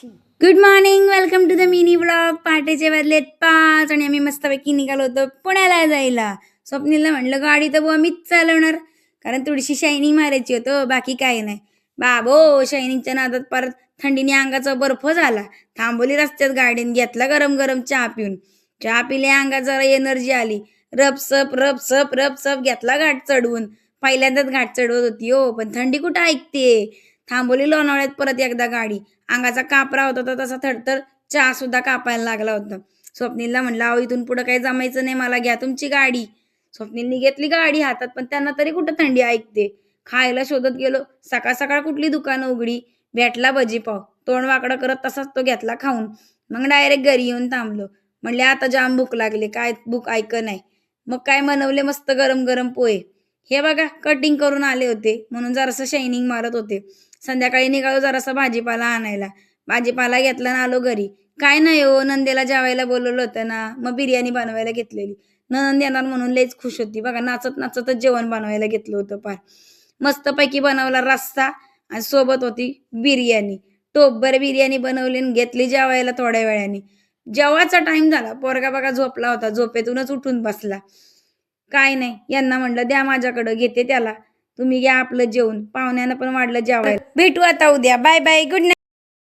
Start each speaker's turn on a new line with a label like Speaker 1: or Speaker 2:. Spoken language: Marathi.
Speaker 1: Good morning, welcome to the mini blog. पहाटेचे वाजलेत 5 आणि आम्ही मस्तपैकी निघालो होतो पुण्याला जायला. स्वप्नीलला म्हणलं गाडी तर बुवा मीच चालवणार, कारण थोडीशी शायनिंग मारायची होतं, बाकी काही नाही. बाबो शायनिंगच्या नादात परत थंडीने अंगाचा बर्फ झाला. थांबवली रस्त्यात गाडीने, घेतला गरम गरम चहा पिऊन. चहा पिले, अंगात जरा एनर्जी आली. रपसप रपसप रपसप घेतला घाट चढवून. पहिल्यांदाच घाट चढवत होती हो, पण थंडी कुठं ऐकते. थांबवली लोणावळ्यात परत एकदा गाडी. अंगाचा कापरा होता तर तसा थरथर चहा सुद्धा कापायला लागला होता. स्वप्नीलला म्हणलं, अहो इथून पुढं काही जमायचं नाही, मला घ्या तुमची गाडी. स्वप्नीलनी घेतली गाडी हातात, पण त्यांना तरी कुठं थंडी ऐकते. खायला शोधत गेलो, सकाळ सकाळ कुठली दुकानं उघडी. भेटला भजीपाव, तोंड वाकडं करत तसाच तो घेतला खाऊन. मग डायरेक्ट घरी येऊन थांबलो. म्हणले आता जाम भूक लागले, काय भूक ऐक नाही. मग काय बनवले मस्त गरम गरम पोहे. हे बघा कटिंग करून आले होते म्हणून जरासं शायनिंग मारत होते. संध्याकाळी निघालो जरासा भाजीपाला आणायला. भाजीपाला घेतला ना आलो घरी. काय नाही हो, नंदेला जेवायला बोलवलं होतं ना, मग बिर्याणी बनवायला घेतलेली. नणंद येणार म्हणून लयच खुश होती बघा, नाचत नाचतच जेवण बनवायला घेतलं होतं पार. मस्तपैकी बनवला रस्सा आणि सोबत होती बिर्याणी. टोपभर बिर्याणी बनवली आणि घेतली जेवायला थोड्या वेळाने. जेवायचा टाइम झाला, पोरगा बघा झोपला होता, झोपेतूनच उठून बसला. काय नाही, यांना म्हणलं द्या माझ्याकडं, घेते त्याला. तुम्ही घ्या आपलं जेवण. पाहुण्यानं पण वाढलं जेवायला. भेटू आता उद्या. Bye bye, good night.